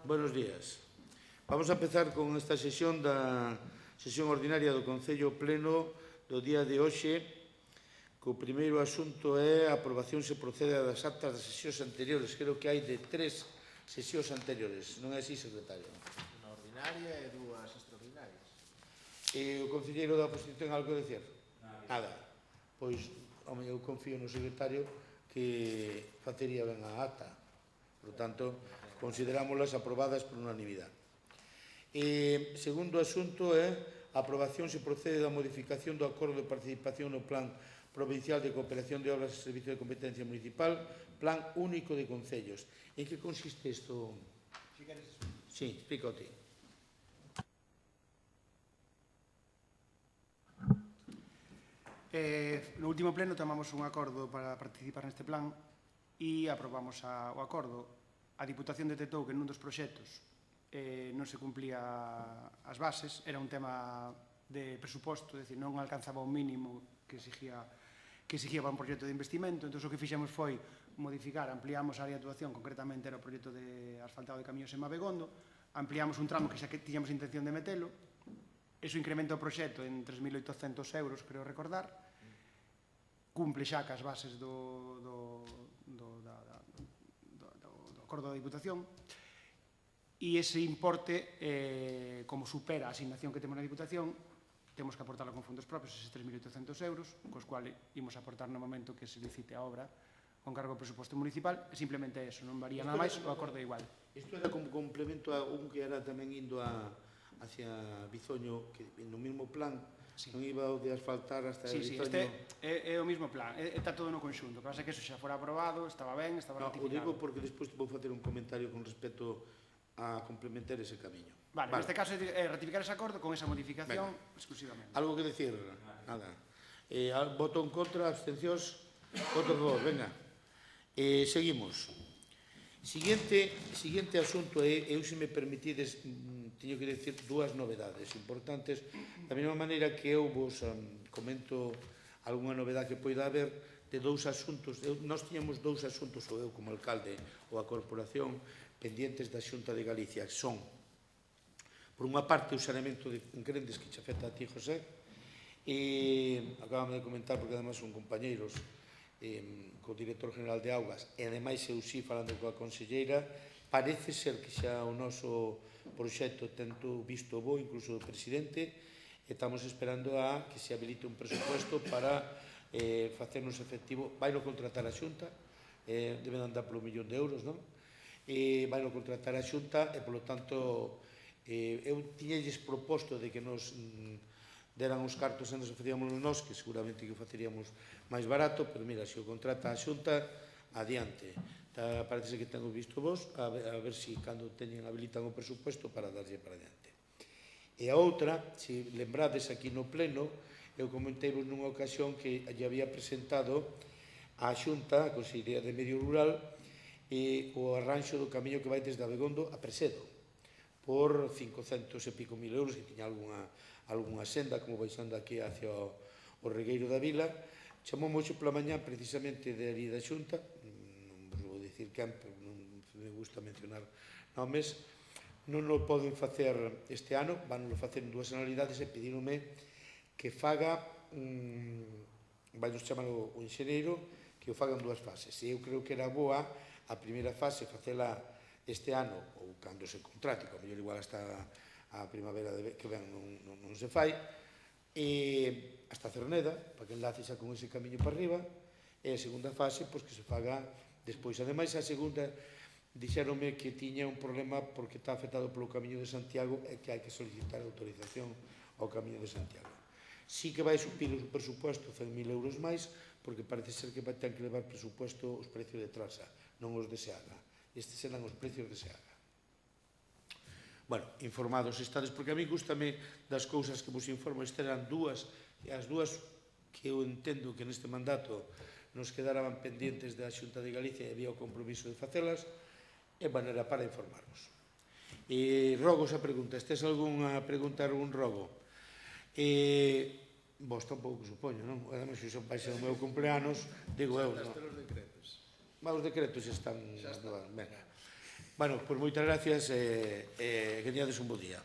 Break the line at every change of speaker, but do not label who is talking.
Buenos días. Vamos a empezar con esta sesión da sesión ordinaria do Concello Pleno do día de hoxe, que o primeiro asunto é a aprobación se procede das actas das sesións anteriores. Creo que hai de 3 sesións anteriores, non é así, secretario?
Unha ordinaria e 2 extraordinarias.
E o concelleiro da oposición ten algo a decir? Nada. Pois, home, eu confío no secretario que facería ben a acta. Por tanto, considerámoslas aprobadas por unanimidade. Segundo asunto é a aprobación se procede da modificación do acordo de participación no Plan Provincial de Cooperación de Obras e Servicios de Competencia Municipal, Plan Único de Concellos. En que consiste isto? Sí, explica o ti.
No último pleno tomamos un acordo para participar neste plan e aprobamos o acordo. A Diputación detectou que nun dos proxectos non se cumplía as bases, era un tema de presuposto, é dicir, non alcanzaba o mínimo que exigía para un proxecto de investimento. Entón, o que fixemos foi modificar, ampliamos a área de actuación, concretamente era o proxecto de asfaltado de camiños en Mabegondo, ampliamos un tramo que xa que tiñamos intención de metelo, eso incrementa o proxecto en 3.800 euros, creo recordar, cumple xa cas bases do acordo da Diputación, e ese importe, como supera a asignación que temos na Diputación, temos que aportarlo con fondos propios, eses 3.800 euros, cos cuales imos aportar no momento que se licite a obra con cargo ao presuposto municipal, e simplemente eso, non varía nada máis, o acordo é igual.
Isto era como complemento a un que era tamén indo hacia Bizoño, que no mesmo plan non iba o de asfaltar hasta Bizoño.
Sí, este é o mesmo plan, está todo no conxunto. O que pasa é que eso xa fora aprobado, estaba ben, estaba ratificado.
O digo porque despois vou facer un comentario con respecto a complementar ese camiño.
Vale, neste caso é ratificar ese acordo con esa modificación exclusivamente.
Algo que decir? Nada. Voto en contra, abstencións, voto a favor, venga. Seguimos. Siguiente asunto é, eu se me permitides, teño que decir 2 novedades importantes, da mesma maneira que eu vos comento algunha novedade que poida haber de 2 asuntos. Nós tiñamos 2 asuntos, ou eu como alcalde ou a corporación, pendientes da Xunta de Galicia, que son, por unha parte, o saneamento de Crendes, que che afecta a ti, José, e acabamos de comentar, porque además son compañeiros, co director general de Augas, e ademais eu sí falando coa conselleira, parece ser que xa o noso proxecto tento visto bo, incluso do presidente, e estamos esperando a que se habilite un presupuesto para facernos efectivo. Vai-lo contratar a Xunta, deben andar polo 1.000.000 de euros, non? Vai-lo contratar a Xunta e, polo tanto, eu tiñalles proposto de que nos deran os cartos e nos facíamos nós, que seguramente que o faceríamos máis barato, pero mira, se o contrata a Xunta, adiante. Parece que tengo visto vos, a ver se cando teñen habilitan o presupuesto para darlle para adiante. E a outra, se lembrades aquí no pleno, eu comentei vos nunha ocasión que lle había presentado a Xunta, a Consellería de Medio Rural, o arranxo do camiño que vai desde Abegondo a Presedo, por 500 e pico mil euros, que tiña algunha senda, como baixando aquí hacia o Regueiro da Vila. Chamou moito pola mañá, precisamente, de ali da Xunta, non vos vou dicir quen, non me gusta mencionar nomes, non o poden facer este ano, van o facer en 2 anualidades e pedíronme que faga, vai nos chamar o enxeneiro, que o faga en 2 fases. E eu creo que era boa a primeira fase, facela este ano, ou cando se contrate, que a mellor igual hasta a primavera que ven non se fai, e hasta Cerneda, para que enlace xa con ese camiño para arriba, e a segunda fase, pois que se faga despois. Ademais, a segunda, dixéronme que tiña un problema porque está afectado polo camiño de Santiago e que hai que solicitar autorización ao camiño de Santiago. Sí que vai supir o presuposto 100.000 euros máis, porque parece ser que ten que levar presuposto os precios de Trasa, non os de Seaga. Estes serán os precios de Seaga. Bueno, informados estades, porque a mí gustame das cousas que vos informo. Estas eran as dúas que eu entendo que neste mandato nos quedaran pendientes da Xunta de Galicia e había o compromiso de facelas, e maneira para informarvos. Rogos a pregunta. Estes algunha pregunta, algún rogo? Vos tampouco supoño, non? Ademais, se vai ser o meu cumpleanos, digo eu, non?
Os decretos.
Os decretos están... Venga. Bueno, pois moitas gracias e que teñades un bo día.